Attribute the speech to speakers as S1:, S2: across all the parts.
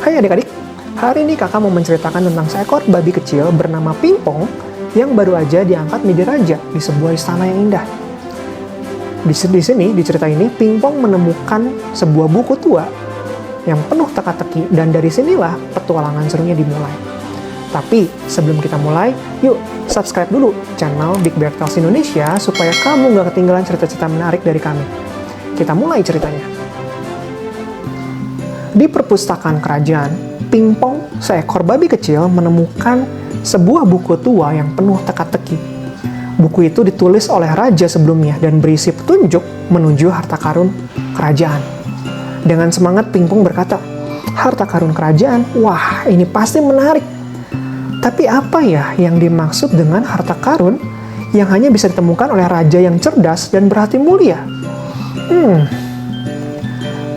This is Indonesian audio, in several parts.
S1: Hai adik-adik, hari ini kakak mau menceritakan tentang seekor babi kecil bernama Pingpong yang baru aja diangkat menjadi raja di sebuah istana yang indah. Di sini, di cerita ini, Pingpong menemukan sebuah buku tua yang penuh teka-teki dan dari sinilah petualangan serunya dimulai. Tapi sebelum kita mulai, yuk subscribe dulu channel Big Bear Tales Indonesia supaya kamu nggak ketinggalan cerita-cerita menarik dari kami. Kita mulai ceritanya. Di perpustakaan kerajaan, Pingpong, seekor babi kecil, menemukan sebuah buku tua yang penuh teka-teki. Buku itu ditulis oleh raja sebelumnya dan berisi petunjuk menuju harta karun kerajaan. Dengan semangat, Pingpong berkata, "Harta karun kerajaan? Wah, ini pasti menarik. Tapi apa ya yang dimaksud dengan harta karun yang hanya bisa ditemukan oleh raja yang cerdas dan berhati mulia?"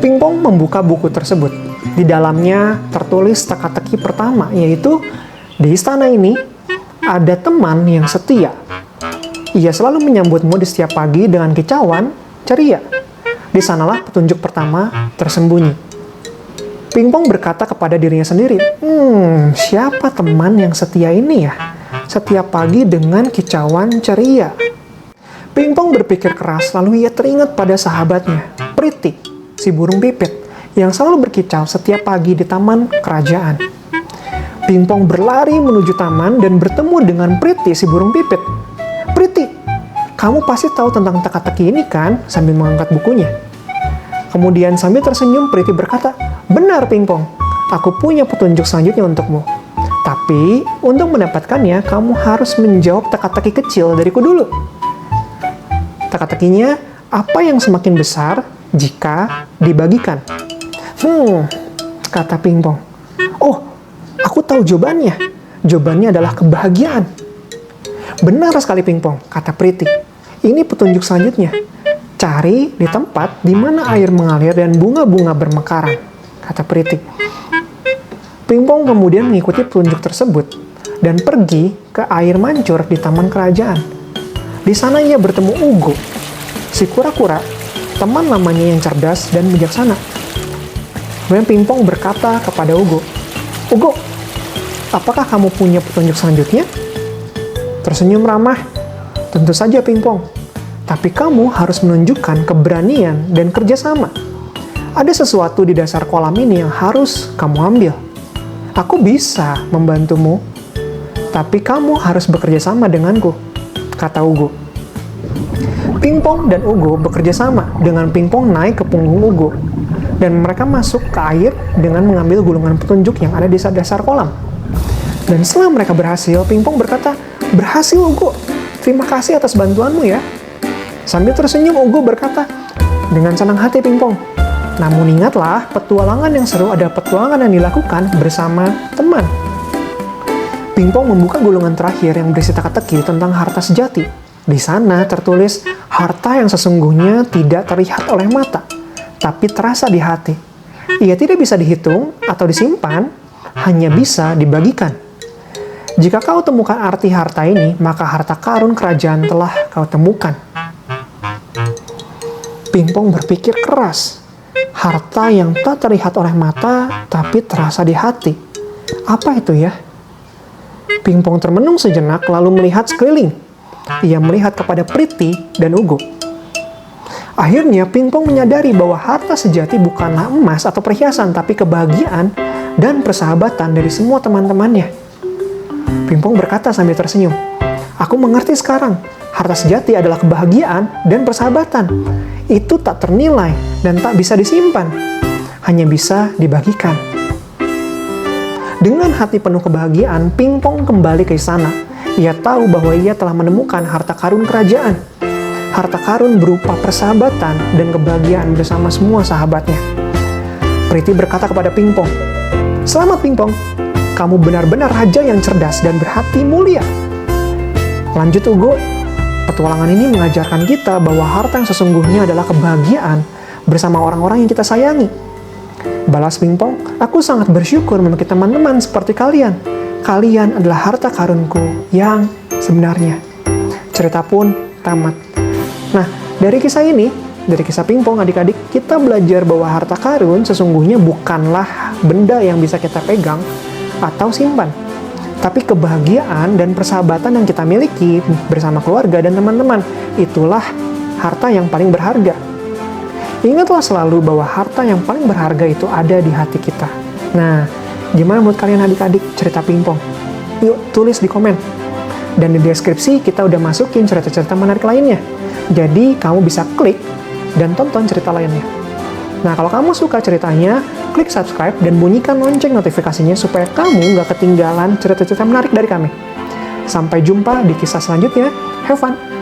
S1: Pingpong membuka buku tersebut. Di dalamnya tertulis teka-teki pertama, yaitu di istana ini ada teman yang setia. Ia selalu menyambutmu di setiap pagi dengan kicauan ceria. Di sanalah petunjuk pertama tersembunyi. Pingpong berkata kepada dirinya sendiri, siapa teman yang setia ini ya? Setiap pagi dengan kicauan ceria. Pingpong berpikir keras, lalu ia teringat pada sahabatnya, Priti, si burung pipit, yang selalu berkicau setiap pagi di taman kerajaan. Pingpong berlari menuju taman dan bertemu dengan Priti, si burung pipit. "Priti, kamu pasti tahu tentang teka-teki ini kan?" sambil mengangkat bukunya. Kemudian sambil tersenyum, Priti berkata, "Benar, Pingpong, aku punya petunjuk selanjutnya untukmu. Tapi untuk mendapatkannya, kamu harus menjawab teka-teki kecil dariku dulu." Teka-tekinya, apa yang semakin besar jika dibagikan? Kata Pingpong. "Oh, aku tahu jawabannya. Jawabannya adalah kebahagiaan." "Benar sekali, Pingpong," kata Priti. "Ini petunjuk selanjutnya. Cari di tempat di mana air mengalir dan bunga-bunga bermekaran," kata Priti. Pingpong kemudian mengikuti petunjuk tersebut dan pergi ke air mancur di taman kerajaan. Di sana ia bertemu Ugo, si kura-kura, teman lamanya yang cerdas dan bijaksana. Kemudian Pingpong berkata kepada Ugo, "Ugo, apakah kamu punya petunjuk selanjutnya?" Tersenyum ramah, "Tentu saja, Pingpong. Tapi kamu harus menunjukkan keberanian dan kerjasama. Ada sesuatu di dasar kolam ini yang harus kamu ambil. Aku bisa membantumu, tapi kamu harus bekerja sama denganku," kata Ugo. Pingpong dan Ugo bekerja sama dengan Pingpong naik ke punggung Ugo. Dan mereka masuk ke air dengan mengambil gulungan petunjuk yang ada di dasar kolam. Dan setelah mereka berhasil, Pingpong berkata, "Berhasil, Ugo. Terima kasih atas bantuanmu ya." Sambil tersenyum, Ugo berkata, "Dengan senang hati, Pingpong. Namun ingatlah, petualangan yang seru adalah petualangan yang dilakukan bersama teman." Pingpong membuka gulungan terakhir yang berisi teka-teki tentang harta sejati. Di sana tertulis, harta yang sesungguhnya tidak terlihat oleh mata, tapi terasa di hati. Ia tidak bisa dihitung atau disimpan, hanya bisa dibagikan. Jika kau temukan arti harta ini, maka harta karun kerajaan telah kau temukan. Pingpong berpikir keras. Harta yang tak terlihat oleh mata, tapi terasa di hati. Apa itu ya? Pingpong termenung sejenak, lalu melihat sekeliling. Ia melihat kepada Priti dan Ugo. Akhirnya, Pingpong menyadari bahwa harta sejati bukanlah emas atau perhiasan, tapi kebahagiaan dan persahabatan dari semua teman-temannya. Pingpong berkata sambil tersenyum, "Aku mengerti sekarang. Harta sejati adalah kebahagiaan dan persahabatan. Itu tak ternilai dan tak bisa disimpan. Hanya bisa dibagikan." Dengan hati penuh kebahagiaan, Pingpong kembali ke istana. Ia tahu bahwa ia telah menemukan harta karun kerajaan. Harta karun berupa persahabatan dan kebahagiaan bersama semua sahabatnya. Priti berkata kepada Pingpong, "Selamat, Pingpong. Kamu benar-benar raja yang cerdas dan berhati mulia." Lanjut Ugo, petualangan ini mengajarkan kita bahwa harta yang sesungguhnya adalah kebahagiaan bersama orang-orang yang kita sayangi. Balas Pingpong, "Aku sangat bersyukur memiliki teman-teman seperti kalian. Kalian adalah harta karunku yang sebenarnya." Cerita pun tamat. Nah, dari kisah ini, dari kisah pingpong adik-adik, kita belajar bahwa harta karun sesungguhnya bukanlah benda yang bisa kita pegang atau simpan. Tapi kebahagiaan dan persahabatan yang kita miliki bersama keluarga dan teman-teman, itulah harta yang paling berharga. Ingatlah selalu bahwa harta yang paling berharga itu ada di hati kita. Nah, gimana menurut kalian adik-adik cerita pingpong? Yuk, tulis di komen. Dan di deskripsi kita udah masukin cerita-cerita menarik lainnya. Jadi, kamu bisa klik dan tonton cerita lainnya. Nah, kalau kamu suka ceritanya, klik subscribe dan bunyikan lonceng notifikasinya supaya kamu nggak ketinggalan cerita-cerita menarik dari kami. Sampai jumpa di kisah selanjutnya. Have fun!